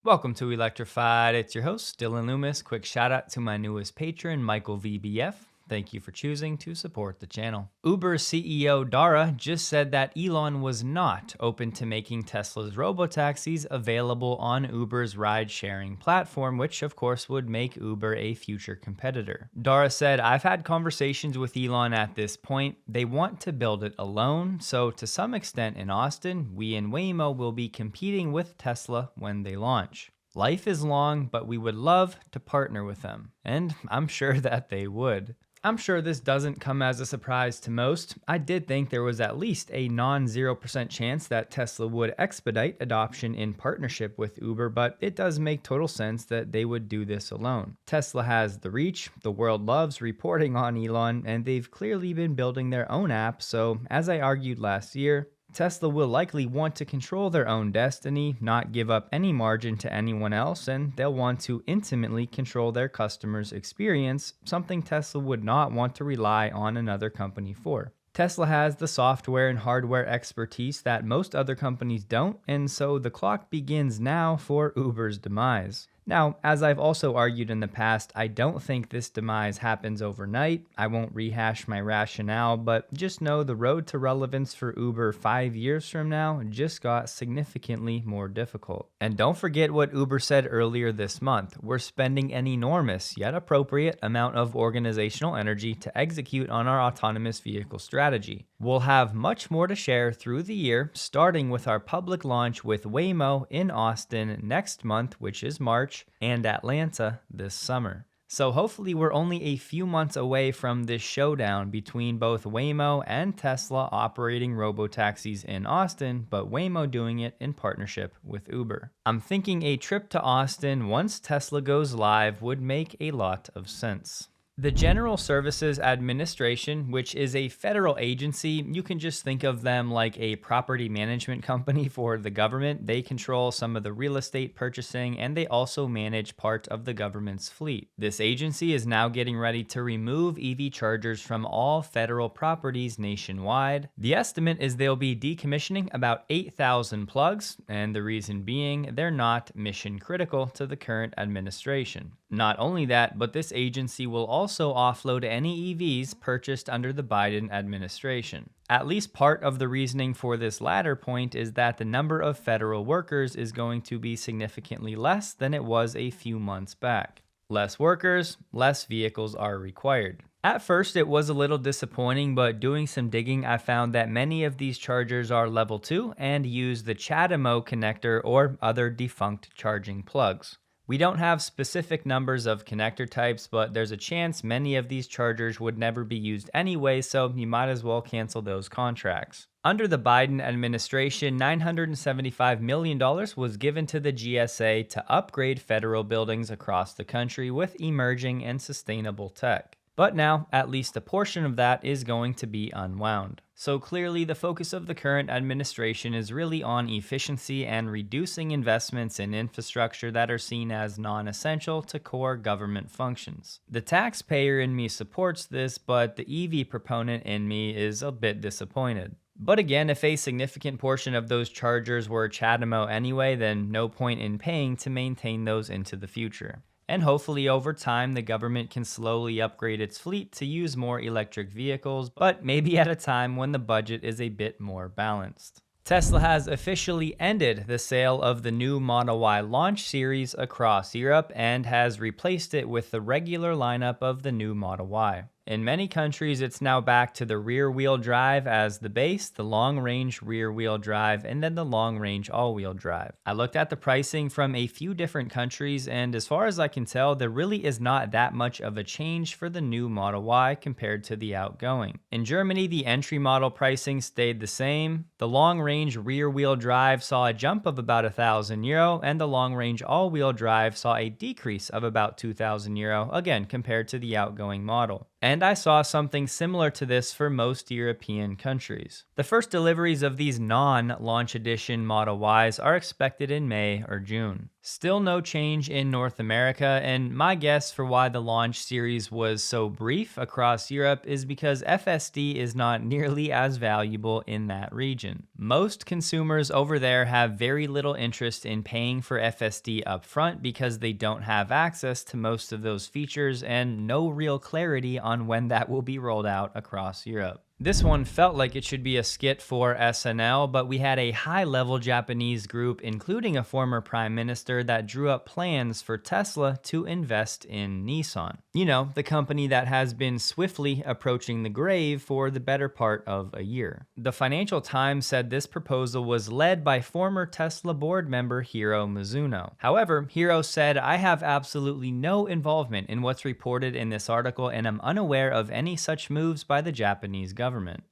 Welcome to Electrified. It's your host, Dylan Loomis. Quick shout out to my newest patron, Michael VBF. Thank you for choosing to support the channel. Uber CEO Dara just said that Elon was not open to making Tesla's robotaxis available on Uber's ride-sharing platform, which of course would make Uber a future competitor. Dara said, "I've had conversations with Elon at this point. They want to build it alone, so to some extent in Austin, we and Waymo will be competing with Tesla when they launch. Life is long, but we would love to partner with them." And I'm sure that they would. I'm sure this doesn't come as a surprise to most. I did think there was at least a non-0% chance that Tesla would expedite adoption in partnership with Uber, but it does make total sense that they would do this alone. Tesla has the reach, the world loves reporting on Elon, and they've clearly been building their own app, so as I argued last year, Tesla will likely want to control their own destiny, not give up any margin to anyone else, and they'll want to intimately control their customers' experience, something Tesla would not want to rely on another company for. Tesla has the software and hardware expertise that most other companies don't, and so the clock begins now for Uber's demise. Now, as I've also argued in the past, I don't think this demise happens overnight. I won't rehash my rationale, but just know the road to relevance for Uber 5 years from now just got significantly more difficult. And don't forget what Uber said earlier this month. We're spending an enormous yet appropriate amount of organizational energy to execute on our autonomous vehicle strategy. We'll have much more to share through the year, starting with our public launch with Waymo in Austin next month, which is March, and Atlanta this summer. So hopefully we're only a few months away from this showdown between both Waymo and Tesla operating robotaxis in Austin, but Waymo doing it in partnership with Uber. I'm thinking a trip to Austin once Tesla goes live would make a lot of sense. The General Services Administration, which is a federal agency, you can just think of them like a property management company for the government. They control some of the real estate purchasing, and they also manage part of the government's fleet. This agency is now getting ready to remove EV chargers from all federal properties nationwide. The estimate is they'll be decommissioning about 8,000 plugs, and the reason being they're not mission critical to the current administration. Not only that, but this agency will also offload any EVs purchased under the Biden administration. At least part of the reasoning for this latter point is that the number of federal workers is going to be significantly less than it was a few months back. Less workers, less vehicles are required. At first, it was a little disappointing, but doing some digging, I found that many of these chargers are level 2 and use the CHAdeMO connector or other defunct charging plugs. We don't have specific numbers of connector types, but there's a chance many of these chargers would never be used anyway, so you might as well cancel those contracts. Under the Biden administration, $975 million was given to the GSA to upgrade federal buildings across the country with emerging and sustainable tech. But now, at least a portion of that is going to be unwound. So clearly, the focus of the current administration is really on efficiency and reducing investments in infrastructure that are seen as non-essential to core government functions. The taxpayer in me supports this, but the EV proponent in me is a bit disappointed. But again, if a significant portion of those chargers were CHAdeMO anyway, then no point in paying to maintain those into the future. And hopefully over time, the government can slowly upgrade its fleet to use more electric vehicles, but maybe at a time when the budget is a bit more balanced. Tesla has officially ended the sale of the new Model Y launch series across Europe and has replaced it with the regular lineup of the new Model Y. In many countries, it's now back to the rear-wheel drive as the base, the long-range rear-wheel drive, and then the long-range all-wheel drive. I looked at the pricing from a few different countries, and as far as I can tell, there really is not that much of a change for the new Model Y compared to the outgoing. In Germany, the entry model pricing stayed the same. The long-range rear-wheel drive saw a jump of about €1,000, and the long-range all-wheel drive saw a decrease of about €2,000, again compared to the outgoing model. And I saw something similar to this for most European countries. The first deliveries of these non-launch edition Model Ys are expected in May or June. Still no change in North America, and my guess for why the launch series was so brief across Europe is because FSD is not nearly as valuable in that region. Most consumers over there have very little interest in paying for FSD upfront because they don't have access to most of those features and no real clarity on when that will be rolled out across Europe. This one felt like it should be a skit for SNL, but we had a high-level Japanese group, including a former prime minister, that drew up plans for Tesla to invest in Nissan. You know, the company that has been swiftly approaching the grave for the better part of a year. The Financial Times said this proposal was led by former Tesla board member Hiro Mizuno. However, Hiro said, "I have absolutely no involvement in what's reported in this article and am unaware of any such moves by the Japanese government."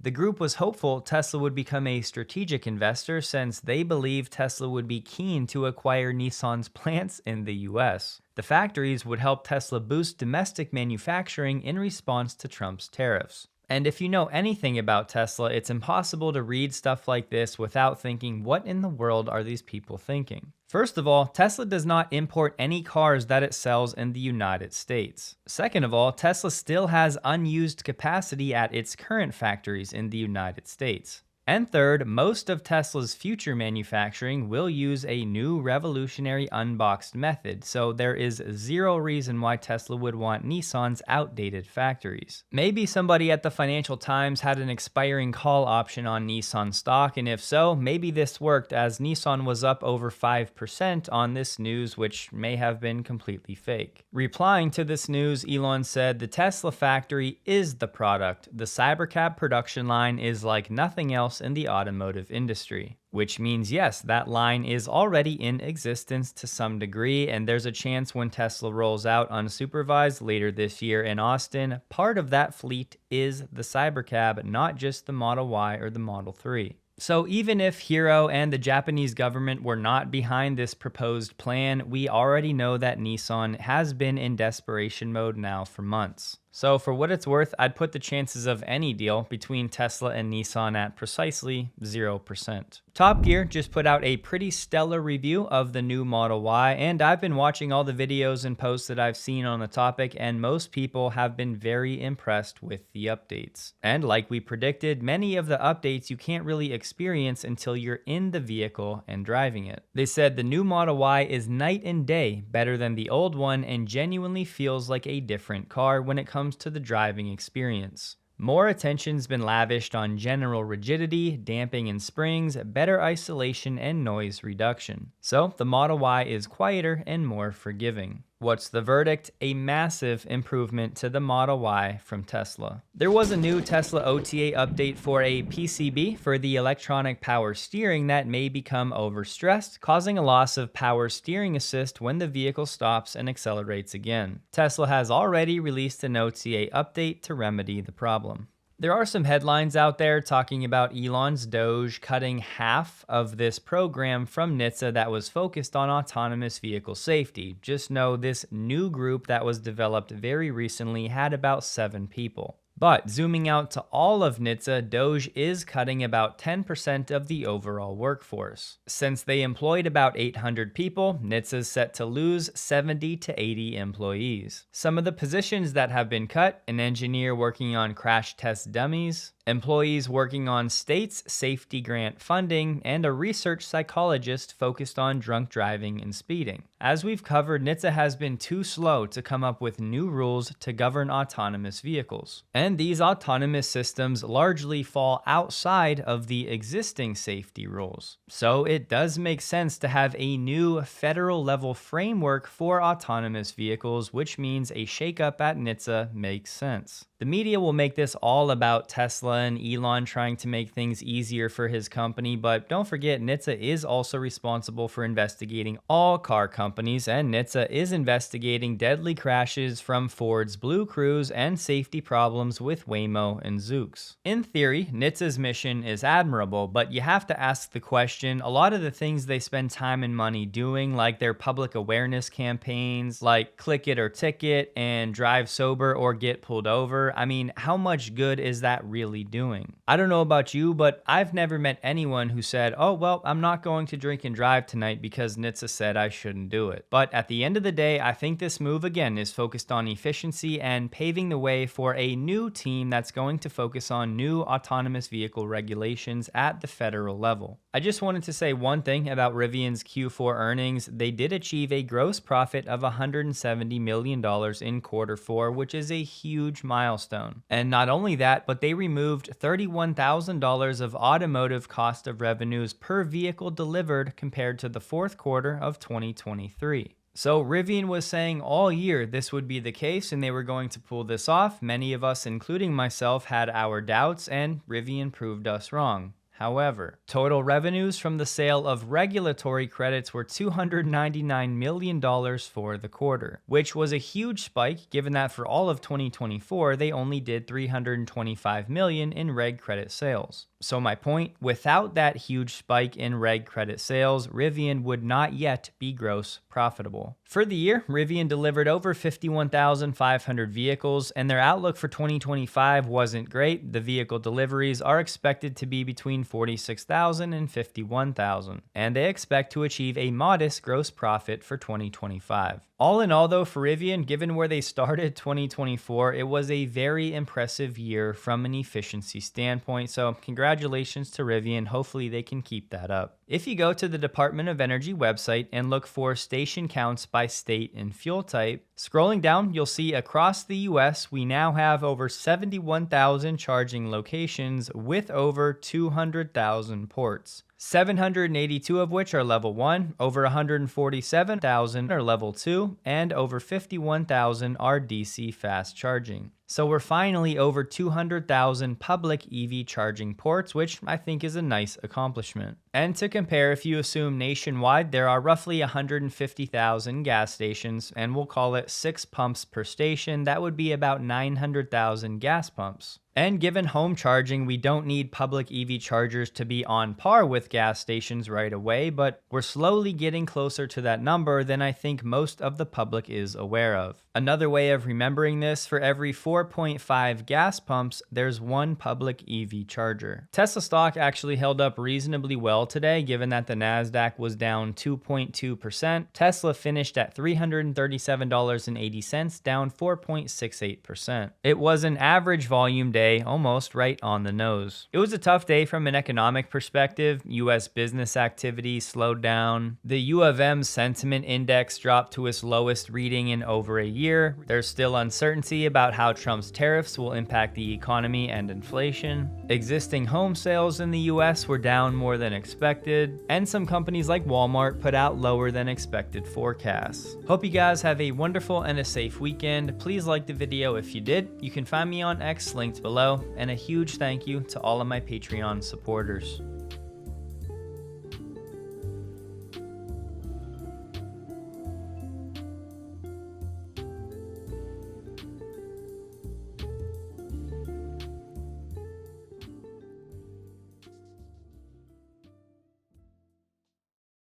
The group was hopeful Tesla would become a strategic investor since they believe Tesla would be keen to acquire Nissan's plants in the US. The factories would help Tesla boost domestic manufacturing in response to Trump's tariffs. And if you know anything about Tesla, it's impossible to read stuff like this without thinking, what in the world are these people thinking? First of all, Tesla does not import any cars that it sells in the United States. Second of all, Tesla still has unused capacity at its current factories in the United States. And third, most of Tesla's future manufacturing will use a new revolutionary unboxed method, so there is zero reason why Tesla would want Nissan's outdated factories. Maybe somebody at the Financial Times had an expiring call option on Nissan stock, and if so, maybe this worked as Nissan was up over 5% on this news, which may have been completely fake. Replying to this news, Elon said, "The Tesla factory is the product. The Cybercab production line is like nothing else in the automotive industry." Which means, yes, that line is already in existence to some degree, and there's a chance when Tesla rolls out unsupervised later this year in Austin, part of that fleet is the Cybercab, not just the Model Y or the Model 3. So even if Hiro and the Japanese government were not behind this proposed plan, we already know that Nissan has been in desperation mode now for months. So for what it's worth, I'd put the chances of any deal between Tesla and Nissan at precisely 0%. Top Gear just put out a pretty stellar review of the new Model Y, and I've been watching all the videos and posts that I've seen on the topic, and most people have been very impressed with the updates. And like we predicted, many of the updates you can't really experience until you're in the vehicle and driving it. They said the new Model Y is night and day better than the old one and genuinely feels like a different car when it comes to the driving experience. More attention's been lavished on general rigidity, damping in springs, better isolation, and noise reduction. So the Model Y is quieter and more forgiving. What's the verdict? A massive improvement to the Model Y from Tesla. There was a new Tesla OTA update for a PCB for the electronic power steering that may become overstressed, causing a loss of power steering assist when the vehicle stops and accelerates again. Tesla has already released an OTA update to remedy the problem. There are some headlines out there talking about Elon's Doge cutting half of this program from NHTSA that was focused on autonomous vehicle safety. Just know this new group that was developed very recently had about 7 people. But zooming out to all of NHTSA, Doge is cutting about 10% of the overall workforce. Since they employed about 800 people, NHTSA is set to lose 70 to 80 employees. Some of the positions that have been cut: an engineer working on crash test dummies, employees working on states' safety grant funding, and a research psychologist focused on drunk driving and speeding. As we've covered, NHTSA has been too slow to come up with new rules to govern autonomous vehicles. And these autonomous systems largely fall outside of the existing safety rules. So it does make sense to have a new federal level framework for autonomous vehicles, which means a shakeup at NHTSA makes sense. The media will make this all about Tesla and Elon trying to make things easier for his company, but don't forget NHTSA is also responsible for investigating all car companies, and NHTSA is investigating deadly crashes from Ford's Blue Cruise and safety problems with Waymo and Zoox. In theory, NHTSA's mission is admirable, but you have to ask the question, a lot of the things they spend time and money doing, like their public awareness campaigns, like Click It or Ticket and Drive Sober or Get Pulled Over, I mean, how much good is that really doing? I don't know about you, but I've never met anyone who said, oh, well, I'm not going to drink and drive tonight because NHTSA said I shouldn't do it. But at the end of the day, I think this move again is focused on efficiency and paving the way for a new team that's going to focus on new autonomous vehicle regulations at the federal level. I just wanted to say one thing about Rivian's Q4 earnings. They did achieve a gross profit of $170 million in Q4, which is a huge milestone. And not only that, but they removed $31,000 of automotive cost of revenues per vehicle delivered compared to the Q4 of 2023. So Rivian was saying all year this would be the case and they were going to pull this off. Many of us, including myself, had our doubts, and Rivian proved us wrong. However, total revenues from the sale of regulatory credits were $299 million for the quarter, which was a huge spike given that for all of 2024, they only did $325 million in reg credit sales. So my point, without that huge spike in reg credit sales, Rivian would not yet be gross profitable. For the year, Rivian delivered over 51,500 vehicles, and their outlook for 2025 wasn't great. The vehicle deliveries are expected to be between 46,000 and 51,000, and they expect to achieve a modest gross profit for 2025. All in all though, for Rivian, given where they started 2024, it was a very impressive year from an efficiency standpoint, so congratulations to Rivian. Hopefully they can keep that up. If you go to the Department of Energy website and look for station counts by state and fuel type, scrolling down, you'll see across the US, we now have over 71,000 charging locations with over 200,000 ports. 782 of which are level 1, over 147,000 are level 2, and over 51,000 are DC fast charging. So we're finally over 200,000 public EV charging ports, which I think is a nice accomplishment. And to compare, if you assume nationwide there are roughly 150,000 gas stations, and we'll call it 6 pumps per station, that would be about 900,000 gas pumps. And given home charging, we don't need public EV chargers to be on par with gas stations right away, but we're slowly getting closer to that number than I think most of the public is aware of. Another way of remembering this, for every 4.5 gas pumps, there's 1 public EV charger. Tesla stock actually held up reasonably well today, given that the Nasdaq was down 2.2%. Tesla finished at $337.80, down 4.68%. It was an average volume day, almost right on the nose. It was a tough day from an economic perspective. US business activity slowed down. The U of M sentiment index dropped to its lowest reading in over a year. There's still uncertainty about how Trump's tariffs will impact the economy and inflation. Existing home sales in the US were down more than expected, and some companies like Walmart put out lower than expected forecasts. Hope you guys have a wonderful and a safe weekend. Please like the video if you did. You can find me on X linked below, and a huge thank you to all of my Patreon supporters.